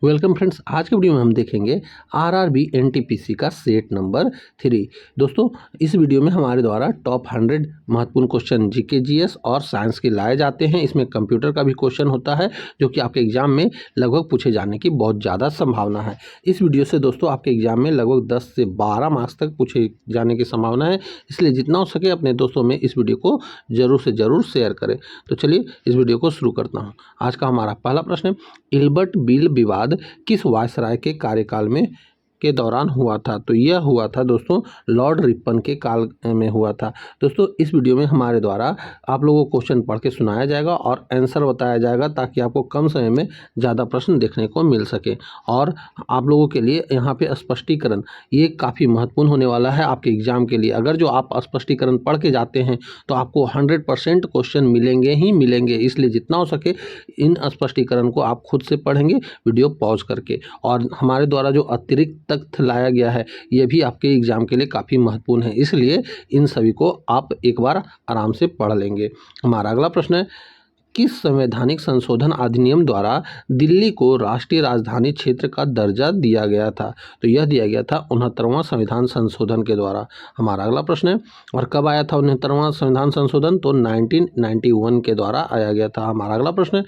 Welcome friends, आज के video में हम देखेंगे आरआरबी एनटीपीसी का सेट नंबर 3। दोस्तों, इस वीडियो में हमारे द्वारा टॉप 100 महत्वपूर्ण क्वेश्चन जीके जीएस और साइंस के लाए जाते हैं। इसमें कंप्यूटर का भी क्वेश्चन होता है जो कि आपके एग्जाम में लगभग पूछे जाने की बहुत ज़्यादा संभावना है। इस वीडियो से दोस्तों आपके एग्जाम में लगभग 10 से 12 मार्क्स तक पूछे जाने की संभावना है, इसलिए जितना हो सके अपने दोस्तों में इस वीडियो को जरूर से ज़रूर शेयर करें। तो चलिए इस वीडियो को शुरू करता हूँ। आज का हमारा पहला प्रश्न है, इल्बर्ट बिल विवाद किस वायसराय के कार्यकाल के दौरान हुआ था? तो यह हुआ था दोस्तों लॉर्ड रिपन के काल में हुआ था। दोस्तों, इस वीडियो में हमारे द्वारा आप लोगों को क्वेश्चन पढ़ के सुनाया जाएगा और आंसर बताया जाएगा ताकि आपको कम समय में ज़्यादा प्रश्न देखने को मिल सके। और आप लोगों के लिए यहाँ पे स्पष्टीकरण ये काफ़ी महत्वपूर्ण होने वाला है आपके एग्जाम के लिए। अगर जो आप स्पष्टीकरण पढ़ के जाते हैं तो आपको 100% क्वेश्चन मिलेंगे ही मिलेंगे, इसलिए जितना हो सके इन स्पष्टीकरण को आप खुद से पढ़ेंगे वीडियो पॉज करके। और हमारे द्वारा जो अतिरिक्त तथ्य लाया गया है ये भी आपके एग्जाम के लिए काफ़ी महत्वपूर्ण है, इसलिए इन सभी को आप एक बार आराम से पढ़ लेंगे। हमारा अगला प्रश्न है, किस संवैधानिक संशोधन अधिनियम द्वारा दिल्ली को राष्ट्रीय राजधानी क्षेत्र का दर्जा दिया गया था? तो यह दिया गया था 69वां संविधान संशोधन के द्वारा। हमारा अगला प्रश्न है, और कब आया था 69वां संविधान संशोधन? तो 1991 के द्वारा आया गया था। हमारा अगला प्रश्न है,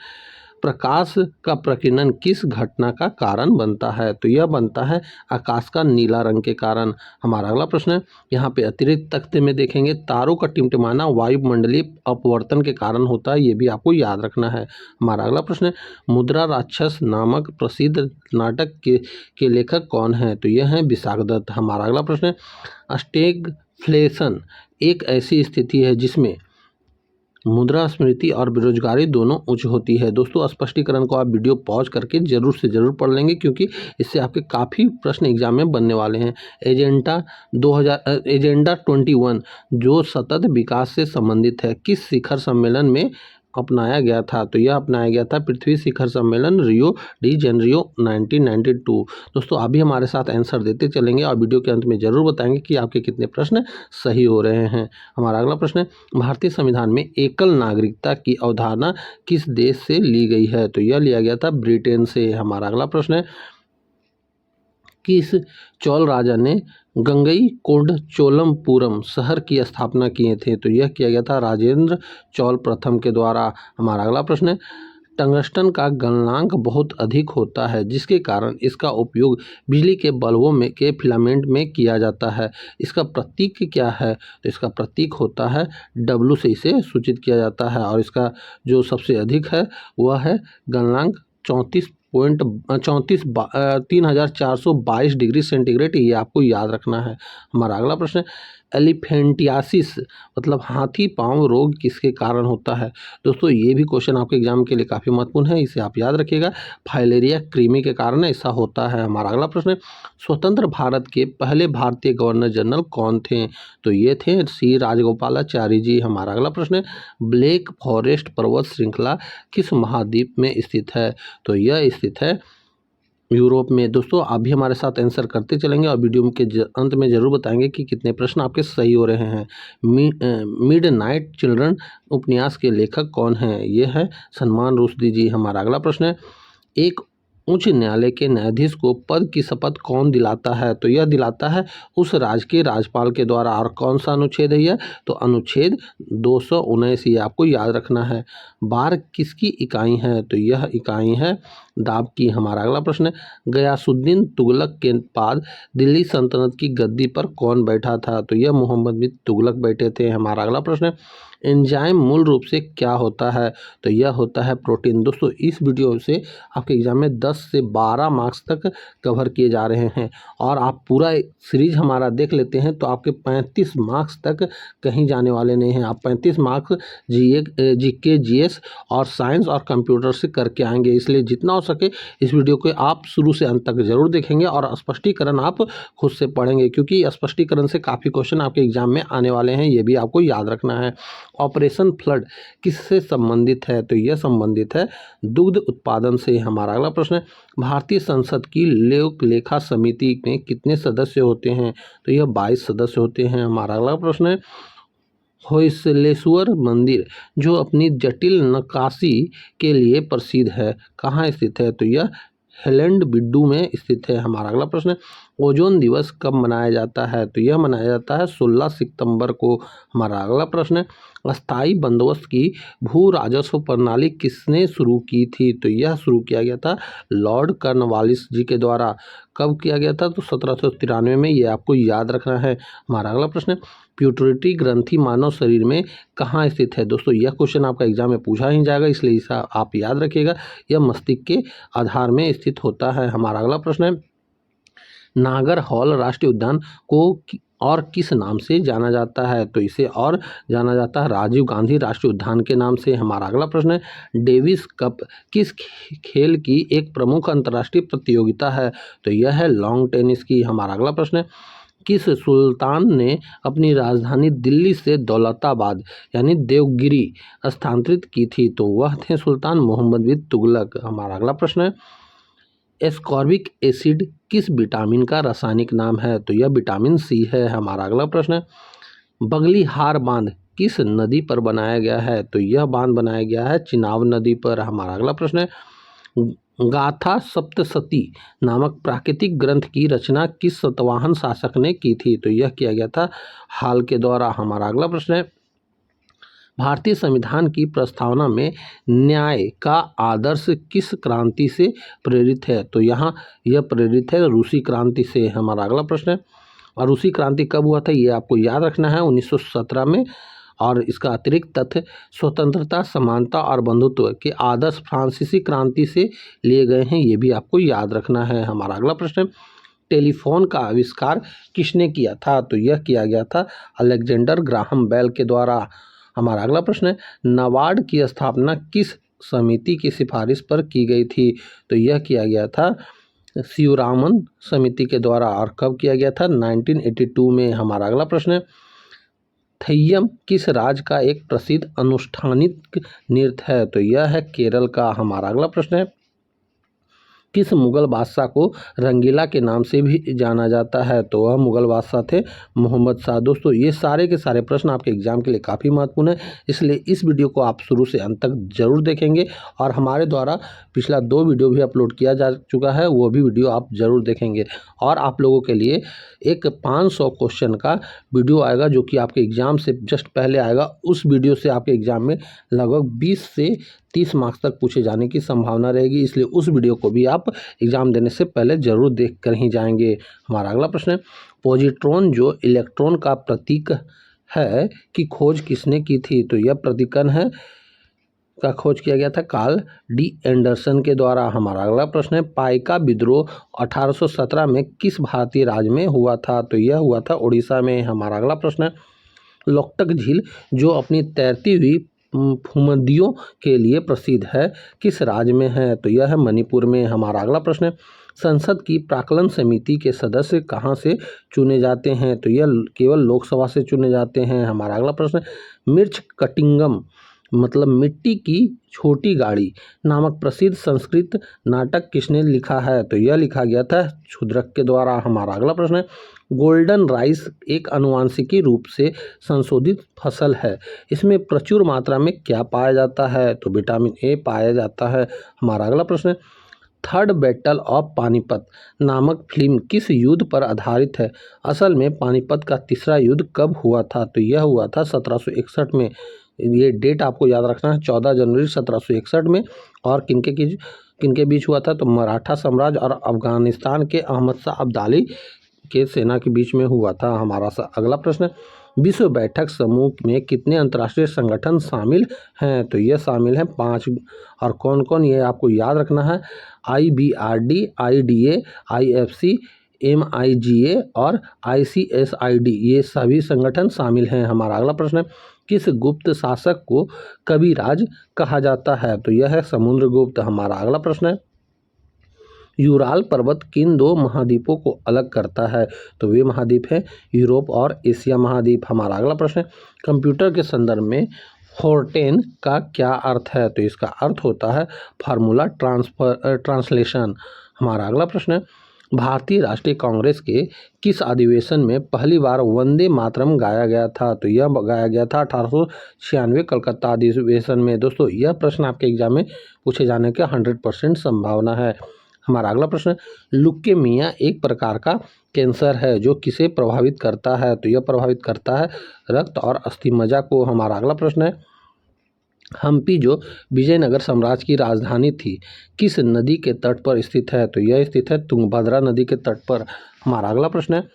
प्रकाश का प्रकीर्णन किस घटना का कारण बनता है? तो यह बनता है आकाश का नीला रंग के कारण। हमारा अगला प्रश्न है, यहाँ पे अतिरिक्त तथ्य में देखेंगे तारों का टिमटिमाना वायुमंडलीय अपवर्तन के कारण होता है, ये भी आपको याद रखना है। हमारा अगला प्रश्न है, मुद्रा राक्षस नामक प्रसिद्ध नाटक के लेखक कौन है? तो यह है विशाखदत्त। हमारा अगला प्रश्न है, स्टैगफ्लेशन एक ऐसी स्थिति है जिसमें मुद्रास्फीति और बेरोजगारी दोनों उच्च होती है। दोस्तों, स्पष्टीकरण को आप वीडियो पॉज करके जरूर से जरूर पढ़ लेंगे क्योंकि इससे आपके काफ़ी प्रश्न एग्जाम में बनने वाले हैं। एजेंडा 21 जो सतत विकास से संबंधित है किस शिखर सम्मेलन में अपनाया गया था? तो यह अपनाया गया था पृथ्वी शिखर सम्मेलन रियो डी जेनेरियो 1992। दोस्तों, आप भी हमारे साथ आंसर देते चलेंगे और वीडियो के अंत में जरूर बताएंगे कि आपके कितने प्रश्न सही हो रहे हैं। हमारा अगला प्रश्न है, भारतीय संविधान में एकल नागरिकता की अवधारणा किस देश से ली गई है? तो यह लिया गया था ब्रिटेन से। हमारा अगला प्रश्न है, किस चोल राजा ने गंगईकोंड-चोलमपुरम शहर की स्थापना किए थे? तो यह किया गया था राजेंद्र चोल प्रथम के द्वारा। हमारा अगला प्रश्न है, टंगस्टन का गलनांक बहुत अधिक होता है जिसके कारण इसका उपयोग बिजली के बल्बों में के फिलामेंट में किया जाता है। इसका प्रतीक क्या है? तो इसका प्रतीक होता है W से इसे सूचित किया जाता है और इसका जो सबसे अधिक है वह है गलनांक 3422 डिग्री सेंटीग्रेड, ये आपको याद रखना है। हमारा अगला प्रश्न है, एलिफेंटियासिस मतलब हाथी पांव रोग किसके कारण होता है? दोस्तों, ये भी क्वेश्चन आपके एग्जाम के लिए काफ़ी महत्वपूर्ण है, इसे आप याद रखिएगा। फाइलेरिया कृमि के कारण ऐसा होता है। हमारा अगला प्रश्न है, स्वतंत्र भारत के पहले भारतीय गवर्नर जनरल कौन थे? तो ये थे सी राजगोपालाचारी जी। हमारा अगला प्रश्न है, ब्लैक फॉरेस्ट पर्वत श्रृंखला किस महाद्वीप में स्थित है? तो यह स्थित है यूरोप में। दोस्तों, आप भी हमारे साथ आंसर करते चलेंगे और वीडियो के अंत में जरूर बताएंगे कि कितने प्रश्न आपके सही हो रहे हैं। मिडनाइट चिल्ड्रन उपन्यास के लेखक कौन हैं? ये है सलमान रुश्दी जी। हमारा अगला प्रश्न है, एक उच्च न्यायालय के न्यायाधीश को पद की शपथ कौन दिलाता है? तो यह दिलाता है उस राज्य के राज्यपाल के द्वारा। और कौन सा अनुच्छेद है यह? तो अनुच्छेद 219, ये आपको याद रखना है। बार किसकी इकाई है? तो यह इकाई है दाब की। हमारा अगला प्रश्न है, गयासुद्दीन तुगलक के बाद दिल्ली सल्तनत की गद्दी पर कौन बैठा था? तो यह मोहम्मद बिन तुगलक बैठे थे। हमारा अगला प्रश्न है, एंजाइम मूल रूप से क्या होता है? तो यह होता है प्रोटीन। दोस्तों, इस वीडियो से आपके एग्जाम में 10 से 12 मार्क्स तक कवर किए जा रहे हैं और आप पूरा सीरीज हमारा देख लेते हैं तो आपके 35 मार्क्स तक कहीं जाने वाले नहीं हैं। आप 35 मार्क्स जीके जीएस और साइंस और कंप्यूटर से करके आएंगे, इसलिए जितना हो सके इस वीडियो को आप शुरू से अंत तक जरूर देखेंगे और स्पष्टीकरण आप खुद से पढ़ेंगे क्योंकि स्पष्टीकरण से काफ़ी क्वेश्चन आपके एग्जाम में आने वाले हैं, ये भी आपको याद रखना है। ऑपरेशन फ्लड किससे संबंधित है? तो यह संबंधित है दुग्ध उत्पादन से। हमारा अगला प्रश्न है, भारतीय संसद की लोक लेखा समिति में कितने सदस्य होते हैं? तो यह 22 सदस्य होते हैं। हमारा अगला प्रश्न है, होयसलेश्वर मंदिर जो अपनी जटिल नक्काशी के लिए प्रसिद्ध है कहाँ स्थित है? तो यह हेलैंड बिड्डू में स्थित है। हमारा अगला प्रश्न है, ओजोन दिवस कब मनाया जाता है? तो यह मनाया जाता है 16 सितंबर को। हमारा अगला प्रश्न है, अस्थाई बंदोबस्त की भू राजस्व प्रणाली किसने शुरू की थी? तो यह शुरू किया गया था लॉर्ड कॉर्नवालिस जी के द्वारा। कब किया गया था? तो 1793 में। ये आपको याद रखना है। हमारा अगला प्रश्न है, प्यूटरिटी ग्रंथि मानव शरीर में कहाँ स्थित है? दोस्तों यह क्वेश्चन आपका एग्जाम में पूछा ही जाएगा, इसलिए इसे आप याद रखिएगा। यह मस्तिष्क के आधार में स्थित होता है। हमारा अगला प्रश्न है, नागरहौल राष्ट्रीय उद्यान को और किस नाम से जाना जाता है? तो इसे और जाना जाता है राजीव गांधी राष्ट्रीय उद्यान के नाम से। हमारा अगला प्रश्न है, डेविस कप किस खेल की एक प्रमुख अंतर्राष्ट्रीय प्रतियोगिता है? तो यह है लॉन्ग टेनिस की। हमारा अगला प्रश्न है, किस सुल्तान ने अपनी राजधानी दिल्ली से दौलताबाद यानी देवगिरी स्थानांतरित की थी? तो वह थे सुल्तान मोहम्मद बिन तुगलक। हमारा अगला प्रश्न है, एस्कॉर्बिक एसिड किस विटामिन का रासायनिक नाम है? तो यह विटामिन सी है। हमारा अगला प्रश्न है, बगलीहार बांध किस नदी पर बनाया गया है? तो यह बांध बनाया गया है चिनाब नदी पर। हमारा अगला प्रश्न है, गाथा सप्तशती नामक प्राकृतिक ग्रंथ की रचना किस सातवाहन शासक ने की थी? तो यह किया गया था हाल के द्वारा। हमारा अगला प्रश्न है, भारतीय संविधान की प्रस्तावना में न्याय का आदर्श किस क्रांति से प्रेरित है? तो यहाँ यह प्रेरित है रूसी क्रांति से। हमारा अगला प्रश्न है, और रूसी क्रांति कब हुआ था? ये आपको याद रखना है 1917 में। और इसका अतिरिक्त तथ्य, स्वतंत्रता, समानता और बंधुत्व के आदर्श फ्रांसीसी क्रांति से लिए गए हैं, ये भी आपको याद रखना है। हमारा अगला प्रश्न है, टेलीफोन का आविष्कार किसने किया था? तो यह किया गया था अलेक्जेंडर ग्राहम बेल के द्वारा। हमारा अगला प्रश्न है, नाबार्ड की स्थापना किस समिति की सिफारिश पर की गई थी? तो यह किया गया था शिवरामन समिति के द्वारा। और कब किया गया था? 1982 में। हमारा अगला प्रश्न है, थैयम किस राज्य का एक प्रसिद्ध अनुष्ठानिक नृत्य है? तो यह है केरल का। हमारा अगला प्रश्न है, किस मुगल बादशाह को रंगीला के नाम से भी जाना जाता है? तो वह मुगल बादशाह थे मोहम्मद शाह। दोस्तों ये सारे के सारे प्रश्न आपके एग्जाम के लिए काफ़ी महत्वपूर्ण है, इसलिए इस वीडियो को आप शुरू से अंत तक जरूर देखेंगे। और हमारे द्वारा पिछला 2 वीडियो भी अपलोड किया जा चुका है, वो भी वीडियो आप जरूर देखेंगे। और आप लोगों के लिए एक 500 क्वेश्चन का वीडियो आएगा, जो कि आपके एग्जाम से जस्ट पहले आएगा। उस वीडियो से आपके एग्जाम में लगभग 20 से 30 मार्क्स तक पूछे जाने की संभावना रहेगी, इसलिए उस वीडियो को भी आप एग्जाम देने से पहले जरूर देख कर ही जाएंगे। हमारा अगला प्रश्न है, पॉजिट्रॉन जो इलेक्ट्रॉन का प्रतीक है की खोज किसने की थी? तो यह प्रतीकन है का खोज किया गया था कार्ल डी एंडरसन के द्वारा। हमारा अगला प्रश्न है, पाइका विद्रोह 1817 में किस भारतीय राज्य में हुआ था? तो यह हुआ था उड़ीसा में। हमारा अगला प्रश्न है, लोकटक झील जो अपनी तैरती हुई फुमदियों के लिए प्रसिद्ध है किस राज्य में है? तो यह है मणिपुर में। हमारा अगला प्रश्न है, संसद की प्राक्कलन समिति के सदस्य कहाँ से चुने जाते हैं? तो यह केवल लोकसभा से चुने जाते हैं। हमारा अगला प्रश्न है, मिर्च कटिंगम मतलब मिट्टी की छोटी गाड़ी नामक प्रसिद्ध संस्कृत नाटक किसने लिखा है? तो यह लिखा गया था क्षुद्रक के द्वारा। हमारा अगला प्रश्न है, गोल्डन राइस एक आनुवांशिकी रूप से संशोधित फसल है, इसमें प्रचुर मात्रा में क्या पाया जाता है? तो विटामिन ए पाया जाता है। हमारा अगला प्रश्न है, थर्ड बैटल ऑफ पानीपत नामक फिल्म किस युद्ध पर आधारित है? असल में पानीपत का तीसरा युद्ध कब हुआ था? तो यह हुआ था 1761 में। ये डेट आपको याद रखना है, 14 जनवरी 1761 में। और किनके बीच हुआ था? तो मराठा साम्राज्य और अफगानिस्तान के अहमद शाह अब्दाली के सेना के बीच में हुआ था। हमारा अगला प्रश्न, विश्व बैठक समूह में कितने अंतर्राष्ट्रीय संगठन शामिल हैं? तो ये शामिल हैं 5। और कौन कौन, ये आपको याद रखना है, IBRD, IDA, IFC, MIGA और ICSID, ये सभी संगठन शामिल हैं। हमारा अगला प्रश्न है, किस गुप्त शासक को कविराज कहा जाता है? तो यह है समुद्रगुप्त। हमारा अगला प्रश्न है, यूराल पर्वत किन 2 महाद्वीपों को अलग करता है? तो वे महाद्वीप हैं यूरोप और एशिया महाद्वीप। हमारा अगला प्रश्न है, कंप्यूटर के संदर्भ में फोर्टेन का क्या अर्थ है? तो इसका अर्थ होता है फार्मूला ट्रांसलेशन। हमारा अगला प्रश्न है, भारतीय राष्ट्रीय कांग्रेस के किस अधिवेशन में पहली बार वंदे मातरम गाया गया था? तो यह गाया गया था 1896 कलकत्ता अधिवेशन में। दोस्तों यह प्रश्न आपके एग्जाम में पूछे जाने का 100% संभावना है। हमारा अगला प्रश्न है, ल्यूकेमिया एक प्रकार का कैंसर है जो किसे प्रभावित करता है? तो यह प्रभावित करता है रक्त और अस्थिमज्जा को। हमारा अगला प्रश्न है, हम्पी जो विजयनगर साम्राज्य की राजधानी थी किस नदी के तट पर स्थित है? तो यह स्थित है तुंगभद्रा नदी के तट पर। हमारा अगला प्रश्न है,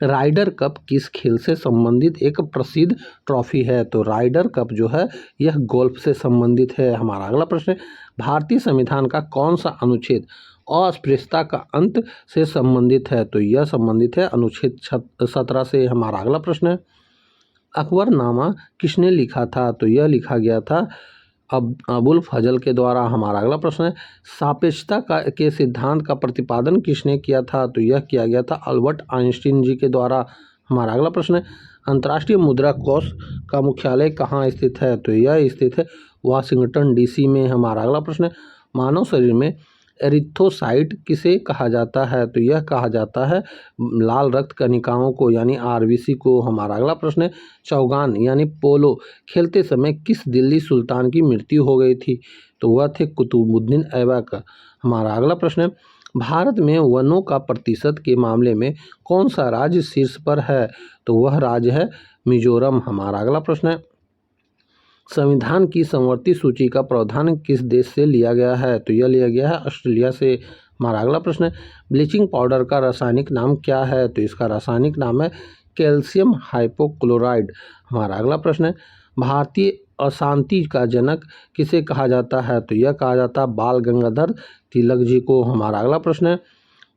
राइडर कप किस खेल से संबंधित एक प्रसिद्ध ट्रॉफी है? तो राइडर कप जो है यह गोल्फ से संबंधित है। हमारा अगला प्रश्न है, भारतीय संविधान का कौन सा अनुच्छेद अस्पृश्यता का अंत से संबंधित है? तो यह संबंधित है अनुच्छेद 17 से। हमारा अगला प्रश्न है, अकबरनामा किसने लिखा था? तो यह लिखा गया था अबुल फजल के द्वारा। हमारा अगला प्रश्न है, सापेक्षता के सिद्धांत का प्रतिपादन किसने किया था? तो यह किया गया था अल्बर्ट आइंस्टीन जी के द्वारा। हमारा अगला प्रश्न है, अंतर्राष्ट्रीय मुद्रा कोष का मुख्यालय कहाँ स्थित है? तो यह स्थित है वाशिंगटन डीसी में। हमारा अगला प्रश्न है, मानव शरीर में एरिथ्रोसाइट किसे कहा जाता है? तो यह कहा जाता है लाल रक्त कणिकाओं को यानी आरबीसी को। हमारा अगला प्रश्न है, चौगान यानी पोलो खेलते समय किस दिल्ली सुल्तान की मृत्यु हो गई थी? तो वह थे कुतुबुद्दीन ऐबक। हमारा अगला प्रश्न है, भारत में वनों का प्रतिशत के मामले में कौन सा राज्य शीर्ष पर है? तो वह राज्य है मिजोरम। हमारा अगला प्रश्न है, संविधान की समवर्ती सूची का प्रावधान किस देश से लिया गया है? तो यह लिया गया है ऑस्ट्रेलिया से। हमारा अगला प्रश्न है, ब्लीचिंग पाउडर का रासायनिक नाम क्या है? तो इसका रासायनिक नाम है कैल्शियम हाइपोक्लोराइड। हमारा अगला प्रश्न है, भारतीय अशांति का जनक किसे कहा जाता है? तो यह कहा जाता है बाल गंगाधर तिलक जी को। हमारा अगला प्रश्न है,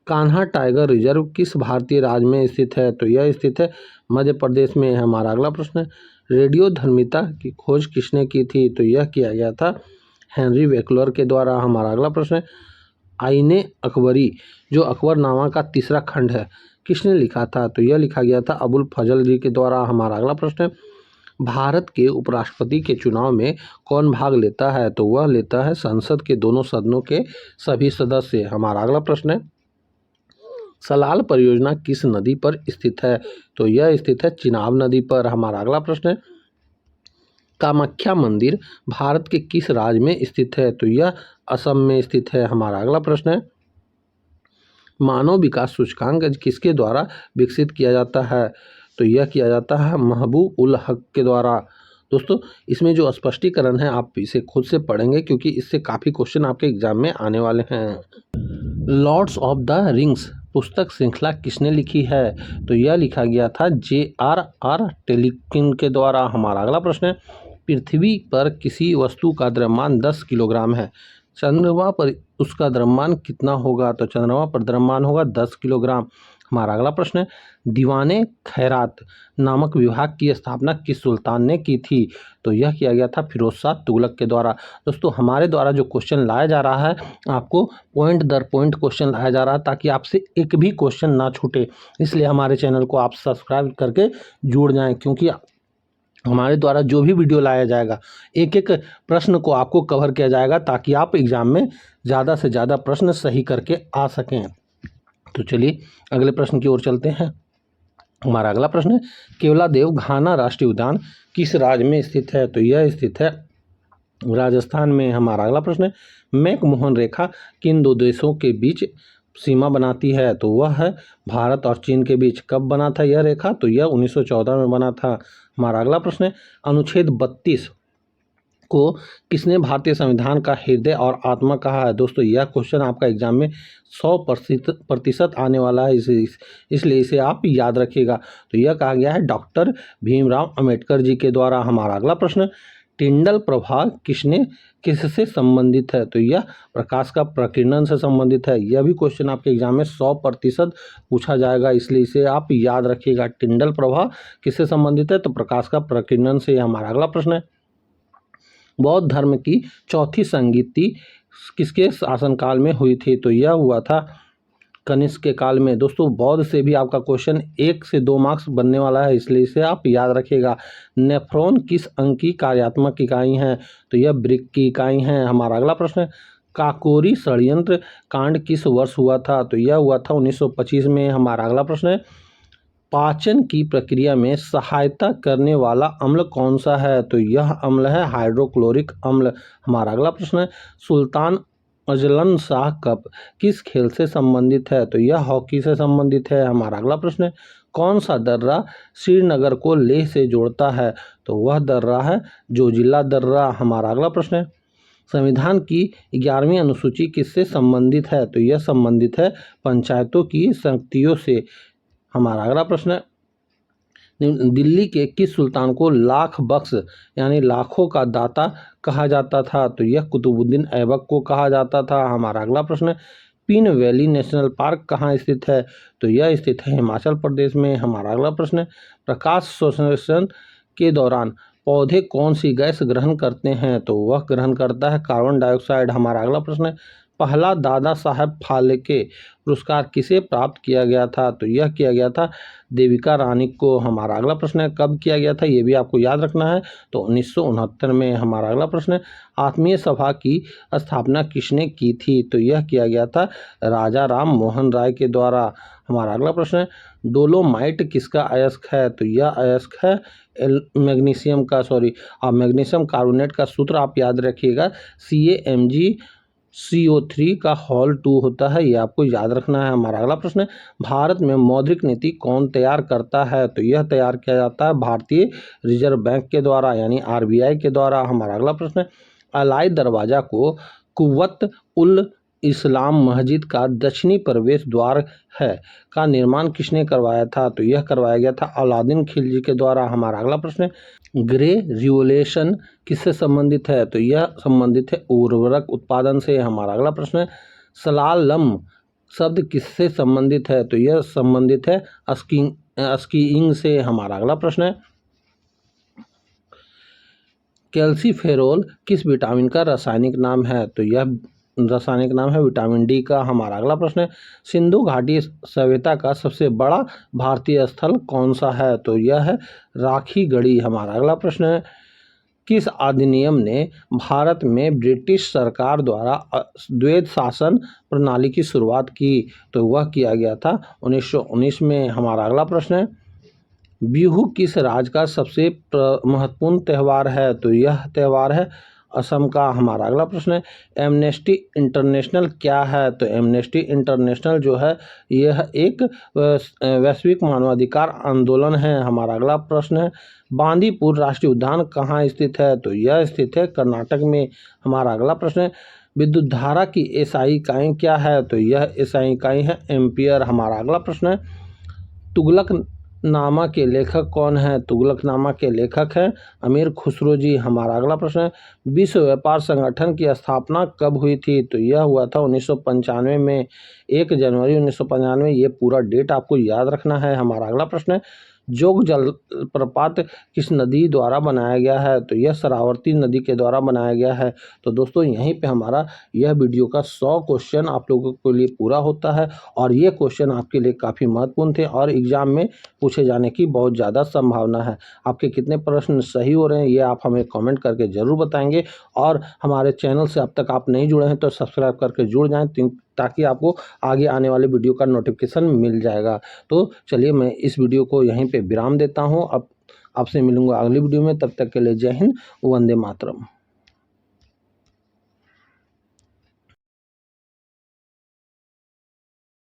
कान्हा टाइगर रिजर्व किस भारतीय राज्य में स्थित है? तो यह स्थित है मध्य प्रदेश में। हमारा अगला प्रश्न है, रेडियोधर्मिता की खोज किसने की थी? तो यह किया गया था हेनरी बेकलर के द्वारा। हमारा अगला प्रश्न है, आईने अकबरी जो अकबरनामा का तीसरा खंड है किसने लिखा था? तो यह लिखा गया था अबुल फजल जी के द्वारा। हमारा अगला प्रश्न है, भारत के उपराष्ट्रपति के चुनाव में कौन भाग लेता है? तो वह लेता है संसद के दोनों सदनों के सभी सदस्य। हमारा अगला प्रश्न है, सलाल परियोजना किस नदी पर स्थित है? तो यह स्थित है चिनाब नदी पर। हमारा अगला प्रश्न है, कामाख्या मंदिर भारत के किस राज्य में स्थित है? तो यह असम में स्थित है। हमारा अगला प्रश्न है, मानव विकास सूचकांक किसके द्वारा विकसित किया जाता है? तो यह किया जाता है महबूब उल हक के द्वारा। दोस्तों इसमें जो स्पष्टीकरण है आप इसे खुद से पढ़ेंगे क्योंकि इससे काफ़ी क्वेश्चन आपके एग्जाम में आने वाले हैं। लॉर्ड्स ऑफ द रिंग्स पुस्तक श्रृंखला किसने लिखी है? तो यह लिखा गया था J.R.R. टोल्किन के द्वारा। हमारा अगला प्रश्न है, पृथ्वी पर किसी वस्तु का द्रव्यमान 10 किलोग्राम है, चंद्रमा पर उसका द्रव्यमान कितना होगा? तो चंद्रमा पर द्रव्यमान होगा 10 किलोग्राम। हमारा अगला प्रश्न है, दीवाने खैरात नामक विभाग की स्थापना किस सुल्तान ने की थी? तो यह किया गया था फिरोज शाह तुगलक के द्वारा। दोस्तों हमारे द्वारा जो क्वेश्चन लाया जा रहा है आपको पॉइंट दर पॉइंट क्वेश्चन लाया जा रहा है ताकि आपसे एक भी क्वेश्चन ना छूटे, इसलिए हमारे चैनल को आप सब्सक्राइब करके जुड़ जाएं क्योंकि हमारे द्वारा जो भी वीडियो लाया जाएगा एक एक प्रश्न को आपको कवर किया जाएगा ताकि आप एग्जाम में ज़्यादा से ज़्यादा प्रश्न सही करके आ सकें। तो चलिए अगले प्रश्न की ओर चलते हैं। हमारा अगला प्रश्न है, केवलादेव घाना राष्ट्रीय उद्यान किस राज्य में स्थित है? तो यह स्थित है राजस्थान में। हमारा अगला प्रश्न है, मैकमोहन रेखा किन दो देशों के बीच सीमा बनाती है? तो वह है भारत और चीन के बीच। कब बना था यह रेखा? तो यह 1914 में बना था। हमारा अगला प्रश्न है, अनुच्छेद 32 को किसने भारतीय संविधान का हृदय और आत्मा कहा है? दोस्तों यह क्वेश्चन आपका एग्जाम में 100% आने वाला है, इसलिए इसे आप याद रखिएगा। तो यह कहा गया है डॉक्टर भीमराव अंबेडकर जी के द्वारा। हमारा अगला प्रश्न, टिंडल प्रभाव किससे संबंधित है? तो यह प्रकाश का प्रकीर्णन से संबंधित है। यह भी क्वेश्चन आपके एग्जाम में 100% पूछा जाएगा, इसलिए इसे आप याद रखिएगा। टिंडल प्रभाव किससे संबंधित है? तो प्रकाश का प्रकीर्णन से। हमारा अगला प्रश्न है, बौद्ध धर्म की चौथी संगीति किसके शासनकाल में हुई थी? तो यह हुआ था कनिष्क के काल में। दोस्तों बौद्ध से भी आपका क्वेश्चन 1 से 2 मार्क्स बनने वाला है, इसलिए इसे आप याद रखिएगा। नेफ्रॉन किस अंक की कार्यात्मक इकाई है? तो यह ब्रिक की इकाई है। हमारा अगला प्रश्न है, काकोरी षड्यंत्र कांड किस वर्ष हुआ था? तो यह हुआ था 1925 में। हमारा अगला प्रश्न है, पाचन की प्रक्रिया में सहायता करने वाला अम्ल कौन सा है? तो यह अम्ल है हाइड्रोक्लोरिक अम्ल। हमारा अगला प्रश्न है, सुल्तान अजलन शाह कप किस खेल से संबंधित है? तो यह हॉकी से संबंधित है। हमारा अगला प्रश्न है, कौन सा दर्रा श्रीनगर को लेह से जोड़ता है? तो वह दर्रा है जोजिला दर्रा। हमारा अगला प्रश्न है, संविधान की 11वीं अनुसूची किससे संबंधित है? तो यह संबंधित है पंचायतों की संयुक्तियों से। हमारा अगला प्रश्न है, दिल्ली के किस सुल्तान को लाख बख्श यानी लाखों का दाता कहा जाता था? तो यह कुतुबुद्दीन ऐबक को कहा जाता था। हमारा अगला प्रश्न है, पीन वैली नेशनल पार्क कहाँ स्थित है? तो यह स्थित है हिमाचल प्रदेश में। हमारा अगला प्रश्न है, प्रकाश संश्लेषण के दौरान पौधे कौन सी गैस ग्रहण करते हैं? तो वह ग्रहण करता है कार्बन डाइऑक्साइड। हमारा अगला प्रश्न है, पहला दादा साहब फाल्के पुरस्कार किसे प्राप्त किया गया था? तो यह किया गया था देविका रानी को। हमारा अगला प्रश्न है, कब किया गया था? ये भी आपको याद रखना है। तो 1969 में। हमारा अगला प्रश्न है, आत्मीय सभा की स्थापना किसने की थी? तो यह किया गया था राजा राम मोहन राय के द्वारा। हमारा अगला प्रश्न है, डोलोमाइट किसका अयस्क है? तो यह अयस्क है मैग्नीशियम का, मैग्नीशियम कार्बोनेट का सूत्र आप याद रखिएगा, CaMgCO3 का होल 2 होता है, ये आपको याद रखना है। हमारा अगला प्रश्न है, भारत में मौद्रिक नीति कौन तैयार करता है? तो यह तैयार किया जाता है भारतीय रिजर्व बैंक के द्वारा यानी RBI के द्वारा। हमारा अगला प्रश्न है, अलाई दरवाजा को कुव्वत उल इस्लाम मस्जिद का दक्षिणी प्रवेश द्वार है का निर्माण किसने करवाया था? तो यह करवाया गया था अलाउद्दीन खिलजी के द्वारा। हमारा अगला प्रश्न है, ग्रे रिवोल्यूशन किससे संबंधित है? तो यह संबंधित है उर्वरक उत्पादन से। हमारा अगला प्रश्न है, सलालम शब्द किससे संबंधित है? तो यह संबंधित है स्कीइंग से। हमारा अगला प्रश्न है, कैल्सीफेरोल किस विटामिन का रासायनिक नाम है? तो यह रासायनिक नाम है विटामिन डी का। हमारा अगला प्रश्न है, सिंधु घाटी सभ्यता का सबसे बड़ा भारतीय स्थल कौन सा है? तो यह है राखीगढ़ी। हमारा अगला प्रश्न है, किस अधिनियम ने भारत में ब्रिटिश सरकार द्वारा द्वैध शासन प्रणाली की शुरुआत की? तो वह किया गया था 1919 में। हमारा अगला प्रश्न है, बिहू किस राज्य का सबसे महत्वपूर्ण त्यौहार है? तो यह त्यौहार है असम का। हमारा अगला प्रश्न है, एमनेस्टी इंटरनेशनल क्या है? तो एमनेस्टी इंटरनेशनल जो है यह एक वैश्विक मानवाधिकार आंदोलन है। हमारा अगला प्रश्न है, बांदीपुर राष्ट्रीय उद्यान कहाँ स्थित है? तो यह स्थित है कर्नाटक में। हमारा अगला प्रश्न है, विद्युत धारा की SI इकाई क्या है? तो यह SI इकाई है एम्पियर। हमारा अगला प्रश्न है, तुगलक नामा के लेखक कौन है? तुगलकनामा के लेखक हैं अमीर खुसरो जी। हमारा अगला प्रश्न है, विश्व व्यापार संगठन की स्थापना कब हुई थी? तो यह हुआ था 1995 में, 1 जनवरी 1995। ये पूरा डेट आपको याद रखना है। हमारा अगला प्रश्न है, जोग जलप्रपात किस नदी द्वारा बनाया गया है? तो यह शरावती नदी के द्वारा बनाया गया है। तो दोस्तों यहीं पे हमारा यह वीडियो का 100 क्वेश्चन आप लोगों के लिए पूरा होता है और ये क्वेश्चन आपके लिए काफ़ी महत्वपूर्ण थे और एग्जाम में पूछे जाने की बहुत ज़्यादा संभावना है। आपके कितने प्रश्न सही हो रहे हैं ये आप हमें कमेंट करके ज़रूर बताएंगे और हमारे चैनल से अब तक आप नहीं जुड़े हैं तो सब्सक्राइब करके जुड़ जाएँ ताकि आपको आगे आने वाले वीडियो का नोटिफिकेशन मिल जाएगा। तो चलिए मैं इस वीडियो को यहीं पे विराम देता हूँ। अब आपसे मिलूंगा अगली वीडियो में, तब तक के लिए जय हिंद, वंदे मातरम।